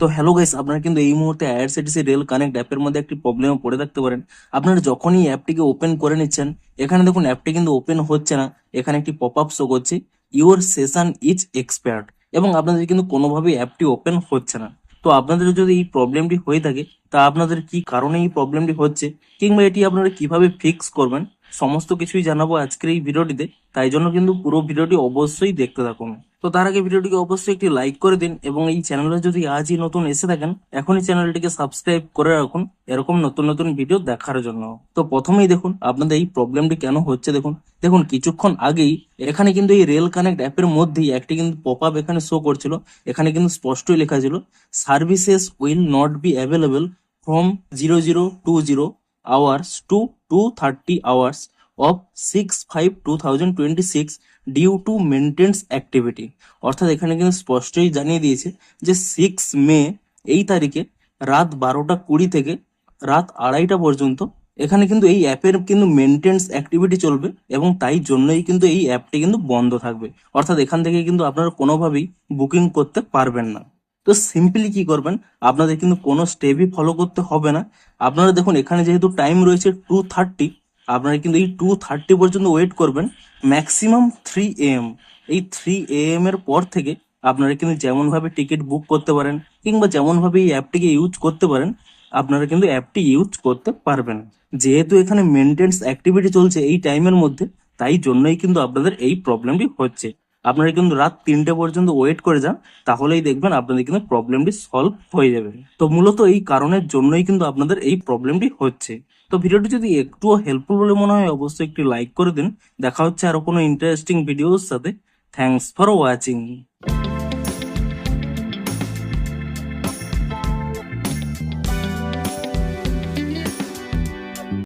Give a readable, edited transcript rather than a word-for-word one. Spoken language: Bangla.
তো হ্যালো গাইস, আপনারা কিন্তু এই মুহূর্তে আইআরসিটিসি রেল কানেক্ট অ্যাপের মধ্যে একটি প্রবলেমে পড়ে থাকতে পারেন। আপনারা যখনই অ্যাপটিকে ওপেন করে নিচ্ছেন, এখানে দেখুন অ্যাপটি কিন্তু ওপেন হচ্ছে না। এখানে একটি পপ আপ শো করছে, ইউর সেশন ইজ এক্সপায়ার্ড, এবং আপনাদের কিন্তু কোনোভাবেই অ্যাপটি ওপেন হচ্ছে না। তো আপনাদের যদি এই প্রবলেমটি হয়ে থাকে, তা আপনাদের কি কারণে এই প্রবলেমটি হচ্ছে, কিংবা এটি আপনারা কিভাবে ফিক্স করবেন, সমস্ত কিছুই জানাবো আজকের এই ভিডিওটিতে। তাই জন্য কিন্তু পুরো ভিডিওটি অবশ্যই দেখতে থাকুন। তো তার আগে ভিডিওটিকে অবশ্যই একটি লাইক করে দিন, এবং এই চ্যানেলে যদি আজই নতুন এসে থাকেন, এখনই চ্যানেলটিকে সাবস্ক্রাইব করে রাখুন এরকম নতুন নতুন ভিডিও দেখার জন্য। তো প্রথমেই দেখুন আপনাদের এই প্রবলেমটি কেন হচ্ছে। দেখুন দেখুন কিছুক্ষণ আগেই এখানে কিন্তু এই রেল কানেক্ট অ্যাপের মধ্যেই একটি কিন্তু পপ আপ এখানে শো করছিল। এখানে কিন্তু স্পষ্টই লেখা ছিল, services will not be available from 0020 hours to 2:30 hours of 6/5/2026 due to maintenance activity. অর্থাৎ এখানে কিন্তু স্পষ্টই জানিয়ে দিয়েছে যে 6 মে এই তারিখে রাত 12টা 20 থেকে রাত 2:30টা পর্যন্ত এখানে কিন্তু এই অ্যাপের কিন্তু মেনটেন্স অ্যাক্টিভিটি চলবে, এবং তাই জন্যই কিন্তু এই অ্যাপটি কিন্তু বন্ধ থাকবে। অর্থাৎ এখান থেকে কিন্তু আপনারা কোনোভাবেই বুকিং করতে পারবেন না। তো সিম্পলি কি করবেন, আপনাদের কিন্তু কোনো স্টেপই ফলো করতে হবে না। আপনারা দেখুন এখানে যেহেতু টাইম রয়েছে 2:30, আপনারা কিন্তু এই 2:30 পর্যন্ত ওয়েট করবেন। ম্যাক্সিমাম 3 AM, এই 3 AM এর পর থেকে আপনারা কিন্তু যেমনভাবে টিকিট বুক করতে পারেন, কিংবা যেমনভাবে এই অ্যাপটিকে ইউজ করতে পারেন, আপনারা কিন্তু অ্যাপটি ইউজ করতে পারবেন। যেহেতু এখানে মেনটেন্স অ্যাক্টিভিটি চলছে এই টাইমের মধ্যে, তাই জন্যই কিন্তু আপনাদের এই প্রবলেমটি হচ্ছে। আপনারা কিন্তু রাত 3টে পর্যন্ত ওয়েট করে যান, তাহলেই দেখবেন আপনাদের কিন্তু প্রবলেমটি সলভ হয়ে যাবে। তো মূলত এই কারণের জন্যই কিন্তু আপনাদের এই প্রবলেমটি হচ্ছে। তো ভিডিওটি যদি একটুও হেল্পফুল বলে মনে হয়, অবশ্যই একটি লাইক করে দিন। দেখা হচ্ছে আরো কোনো ইন্টারেস্টিং ভিডিওর সাথে। Thanks for watching.